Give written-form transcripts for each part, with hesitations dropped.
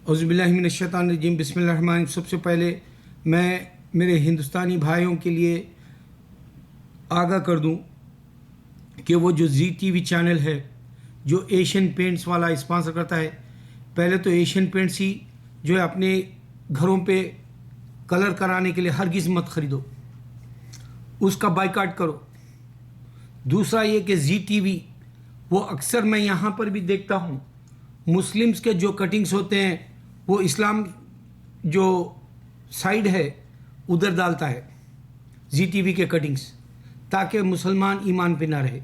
اعوذ باللہ من الشیطان الرجیم، بسم اللہ الرحمن الرحیم۔ سب سے پہلے میں میرے ہندوستانی بھائیوں کے لیے آگاہ کر دوں کہ وہ جو زی ٹی وی چینل ہے جو ایشین پینٹس والا اسپانسر کرتا ہے، پہلے تو ایشین پینٹس ہی جو ہے اپنے گھروں پہ کلر کرانے کے لیے ہرگز مت خریدو، اس کا بائیکاٹ کرو۔ دوسرا یہ کہ زی ٹی وی وہ اکثر میں یہاں پر بھی دیکھتا ہوں مسلمز کے جو کٹنگز ہوتے ہیں وہ اسلام جو سائیڈ ہے ادھر ڈالتا ہے زی ٹی وی کے کٹنگز، تاکہ مسلمان ایمان پہ نہ رہے۔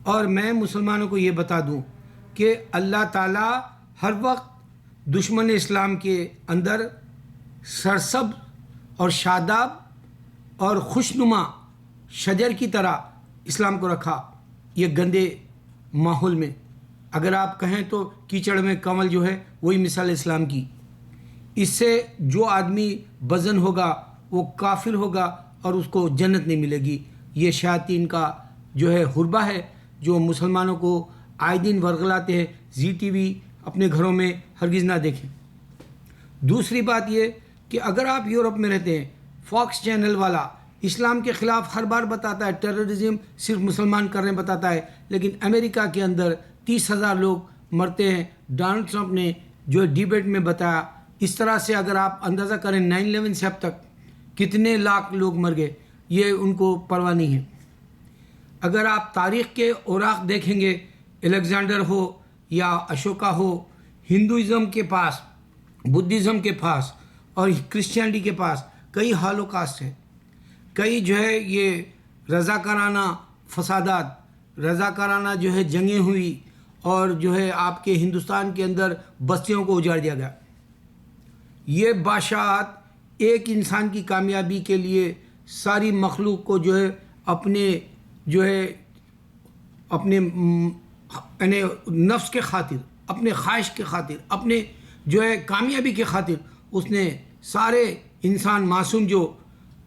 اور میں مسلمانوں کو یہ بتا دوں کہ اللہ تعالیٰ ہر وقت دشمن اسلام کے اندر سرسبز اور شاداب اور خوشنما شجر کی طرح اسلام کو رکھا، یہ گندے ماحول میں۔ اگر آپ کہیں تو کیچڑ میں کنول جو ہے وہی مثال اسلام کی۔ اس سے جو آدمی بزن ہوگا وہ کافر ہوگا اور اس کو جنت نہیں ملے گی۔ یہ شیاطین کا جو ہے حربہ ہے جو مسلمانوں کو آئے دن ورغلاتے ہیں۔ زی ٹی وی اپنے گھروں میں ہرگز نہ دیکھیں۔ دوسری بات یہ کہ اگر آپ یورپ میں رہتے ہیں، فاکس چینل والا اسلام کے خلاف ہر بار بتاتا ہے ٹیررزم صرف مسلمان کر رہے ہیں بتاتا ہے، لیکن امریکہ کے اندر 30,000 لوگ مرتے ہیں۔ ڈونلڈ ٹرمپ نے جو ڈیبیٹ میں بتایا، اس طرح سے اگر آپ اندازہ کریں 9/11 سے اب تک کتنے لاکھ لوگ مر گئے، یہ ان کو پرواہ نہیں ہے۔ اگر آپ تاریخ کے اوراق دیکھیں گے، الیگزینڈر ہو یا اشوکا ہو، ہندوازم کے پاس، بدھزم کے پاس اور کرسچینٹی کے پاس کئی ہالوکاسٹ ہیں، کئی جو ہے یہ رضاکارانہ فسادات، رضاکارانہ جو ہے جنگیں ہوئی اور جو ہے آپ کے ہندوستان کے اندر بستیوں کو اجاڑ دیا گیا۔ یہ بادشاہت ایک انسان کی کامیابی کے لیے ساری مخلوق کو جو ہے اپنے یعنی نفس کے خاطر، اپنے خواہش کے خاطر، اپنے جو ہے کامیابی کے خاطر اس نے سارے انسان معصوم جو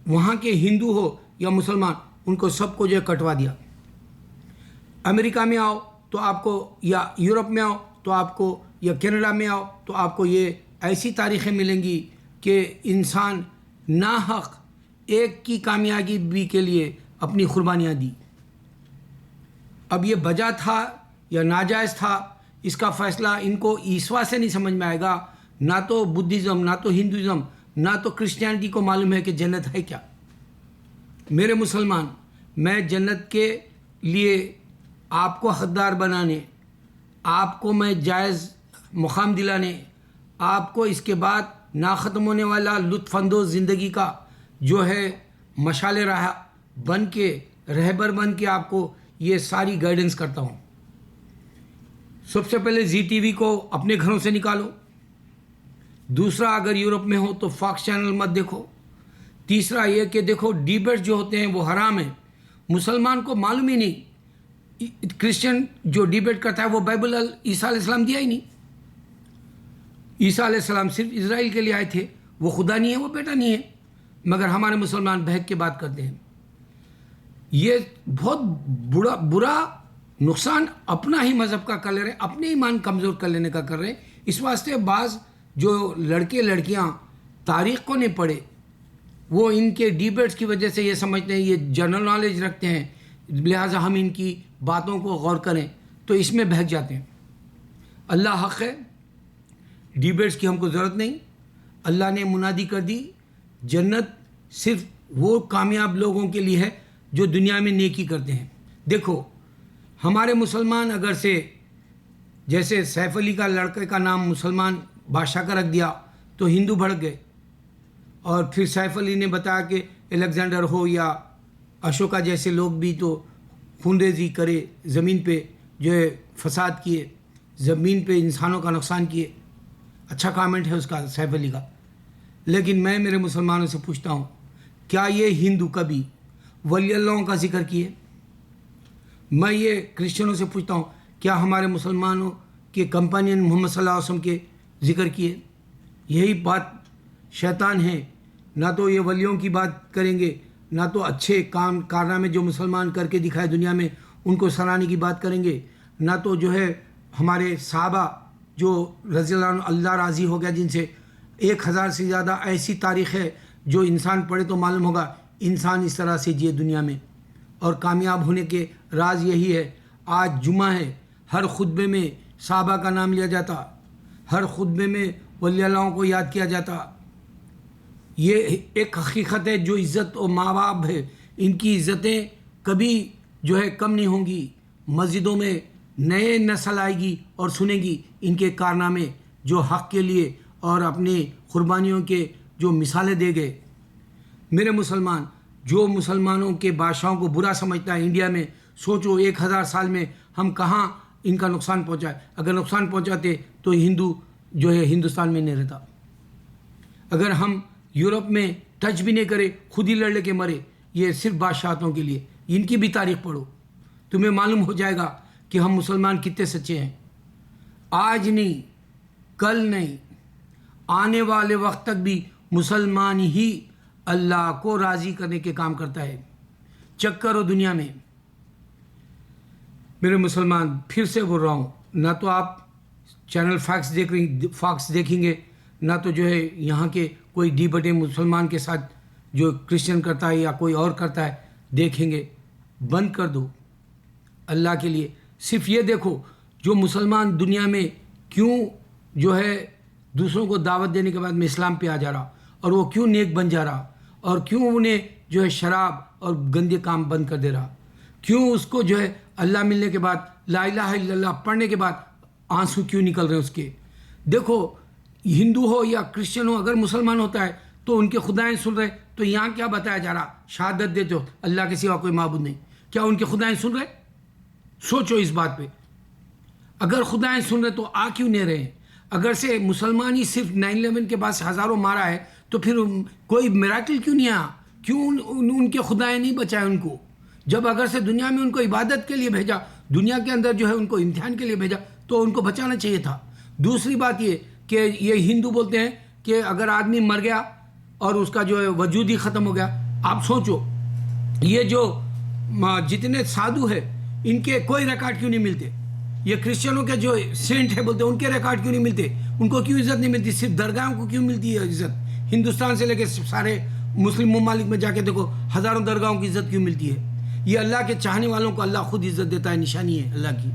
وہاں کے ہندو ہو یا مسلمان ان کو سب کو جو ہے کٹوا دیا۔ امریکہ میں آؤ تو آپ کو، یا یورپ میں آؤ تو آپ کو، یا کینیڈا میں آؤ تو آپ کو یہ ایسی تاریخیں ملیں گی کہ انسان ناحق ایک کی کامیابی کے لیے اپنی قربانیاں دی۔ اب یہ بجا تھا یا ناجائز تھا، اس کا فیصلہ ان کو عیسویٰ سے نہیں سمجھ میں آئے گا۔ نہ تو بدھزم، نہ تو ہندوازم، نہ تو کرسچینٹی کو معلوم ہے کہ جنت ہے کیا۔ میرے مسلمان، میں جنت کے لیے آپ کو حقدار بنانے، آپ کو میں جائز مقام دلانے، آپ کو اس کے بعد نا ختم ہونے والا لطف اندوز زندگی کا جو ہے مشعل راہ بن کے، رہبر بن کے آپ کو یہ ساری گائیڈنس کرتا ہوں۔ سب سے پہلے زی ٹی وی کو اپنے گھروں سے نکالو۔ دوسرا، اگر یورپ میں ہو تو فاکس چینل مت دیکھو۔ تیسرا یہ کہ دیکھو ڈیبیٹ جو ہوتے ہیں وہ حرام ہیں، مسلمان کو معلوم ہی نہیں۔ کرسچن جو ڈیبیٹ کرتا ہے وہ بائبل عیسیٰ علیہ السلام دیا ہی نہیں۔ عیسیٰ علیہ السلام صرف اسرائیل کے لیے آئے تھے، وہ خدا نہیں ہے، وہ بیٹا نہیں ہے، مگر ہمارے مسلمان بہک کے بات کرتے ہیں۔ یہ بہت برا نقصان اپنا ہی مذہب کا کر لے رہے ہیں، اپنے ایمان کمزور کر لینے کا کر رہے ہیں۔ اس واسطے بعض جو لڑکے لڑکیاں تاریخ کو نہیں پڑھے، وہ ان کے ڈیبیٹس کی وجہ سے یہ سمجھتے ہیں یہ جنرل نالج رکھتے ہیں، لہٰذا ہم ان کی باتوں کو غور کریں، تو اس میں بہک جاتے ہیں۔ اللہ حق ہے، ڈیبیٹس کی ہم کو ضرورت نہیں۔ اللہ نے منادی کر دی، جنت صرف وہ کامیاب لوگوں کے لیے ہے جو دنیا میں نیکی کرتے ہیں۔ دیکھو ہمارے مسلمان اگر سے جیسے سیف علی کا لڑکے کا نام مسلمان بادشاہ کا رکھ دیا تو ہندو بھڑک گئے، اور پھر سیف علی نے بتایا کہ الیگزینڈر ہو یا اشوکا جیسے لوگ بھی تو خون ریزی کرے، زمین پہ جو ہے فساد کیے، زمین پہ انسانوں کا نقصان کیے۔ اچھا کامنٹ ہے اس کا، سیف علی کا۔ لیکن میں میرے مسلمانوں سے پوچھتا ہوں، کیا یہ ہندو کبھی ولی اللہ کا ذکر کیے؟ میں یہ کرسچنوں سے پوچھتا ہوں، کیا ہمارے مسلمانوں کے کمپانین محمد صلی اللہ علیہ وسلم کے ذکر کیے؟ یہی بات شیطان ہے، نہ تو یہ ولیوں کی بات کریں گے، نہ تو اچھے کارنامے جو مسلمان کر کے دکھائے دنیا میں ان کو سراہنے کی بات کریں گے، نہ تو جو ہے ہمارے صحابہ جو رضی اللہ عنہ اللہ راضی ہو گیا جن سے 1000 سے زیادہ ایسی تاریخ ہے جو انسان پڑھے تو معلوم ہوگا انسان اس طرح سے جیے دنیا میں. اور کامیاب ہونے کے راز یہی ہے. آج جمعہ ہے, ہر خطبے میں صحابہ کا نام لیا جاتا, ہر خطبے میں ولی اللہ کو یاد کیا جاتا. یہ ایک حقیقت ہے. جو عزت اور ماں باپ ہے ان کی عزتیں کبھی جو ہے کم نہیں ہوں گی. مسجدوں میں نئے نسل آئے گی اور سنے گی ان کے کارنامے جو حق کے لیے اور اپنی قربانیوں کے جو مثالیں دے گئے. میرے مسلمان, جو مسلمانوں کے بادشاہوں کو برا سمجھتا ہے انڈیا میں, سوچو 1000 سال میں ہم کہاں ان کا نقصان پہنچا ہے. اگر نقصان پہنچاتے تو ہندو جو ہے ہندوستان میں نہیں رہتا. اگر ہم یورپ میں ٹچ بھی نہیں کرے, خود ہی لڑ لے کے مرے. یہ صرف بادشاہتوں کے لیے. ان کی بھی تاریخ پڑھو, تمہیں معلوم ہو جائے گا کہ ہم مسلمان کتنے سچے ہیں. آج نہیں, کل نہیں, آنے والے وقت تک بھی مسلمان ہی اللہ کو راضی کرنے کے کام کرتا ہے. چیک کرو دنیا میں. میرے مسلمان, پھر سے بول رہا ہوں, نہ تو آپ چینل فاکس دیکھیں گے, نہ تو جو ہے یہاں کے کوئی ڈی بٹے مسلمان کے ساتھ جو کرسچن کرتا ہے یا کوئی اور کرتا ہے دیکھیں گے. بند کر دو اللہ کے لیے. صرف یہ دیکھو جو مسلمان دنیا میں کیوں جو ہے دوسروں کو دعوت دینے کے بعد میں اسلام پہ آ جا رہا, اور وہ کیوں نیک بن جا رہا, اور کیوں انہیں جو ہے شراب اور گندے کام بند کر دے رہا, کیوں اس کو جو ہے اللہ ملنے کے بعد لا الہ الا اللہ پڑھنے کے بعد آنسو کیوں نکل رہے ہیں اس کے. دیکھو ہندو ہو یا کرسچن ہو, اگر مسلمان ہوتا ہے تو ان کے خدائیں سن رہے, تو یہاں کیا بتایا جا رہا, شہادت دیتے ہو اللہ کے سوا کوئی معبود نہیں, کیا ان کے خدائیں سن رہے؟ سوچو اس بات پہ. اگر خدائیں سن رہے تو آ کیوں نہیں رہے ہیں؟ اگر سے مسلمان ہی صرف 9/11 کے بعد ہزاروں مارا ہے تو پھر کوئی میراکل کیوں نہیں آیا؟ کیوں ان کے خدائیں نہیں بچائے ان کو؟ جب اگر سے دنیا میں ان کو عبادت کے لیے بھیجا, دنیا کے اندر جو ہے ان کو امتحان کے لیے بھیجا, تو ان کو بچانا چاہیے تھا. دوسری بات یہ کہ یہ ہندو بولتے ہیں کہ اگر آدمی مر گیا اور اس کا جو ہے وجود ہی ختم ہو گیا. آپ سوچو یہ جو جتنے سادھو ہے ان کے کوئی ریکارڈ کیوں نہیں ملتے؟ یہ کرسچنوں کے جو سینٹ ہے بولتے ہیں ان کے ریکارڈ کیوں نہیں ملتے؟ ان کو کیوں عزت نہیں ملتی؟ صرف درگاہوں کو کیوں ملتی ہے عزت؟ ہندوستان سے لے کے سارے مسلم ممالک میں جا کے دیکھو ہزاروں درگاہوں کی عزت کیوں ملتی ہے؟ یہ اللہ کے چاہنے والوں کو اللہ خود عزت دیتا ہے, نشانی ہے اللہ کی.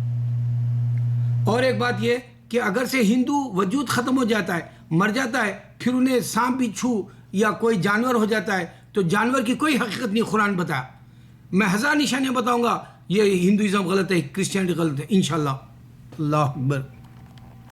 اور ایک بات یہ کہ اگر سے ہندو وجود ختم ہو جاتا ہے, مر جاتا ہے, پھر انہیں سانپ بچھو یا کوئی جانور ہو جاتا ہے, تو جانور کی کوئی حقیقت نہیں قرآن بتایا. میں 1000 نشانیاں بتاؤں گا. یہ ہندوازم غلط ہے, کرسچینٹی غلط ہے انشاءاللہ. اللہ اکبر.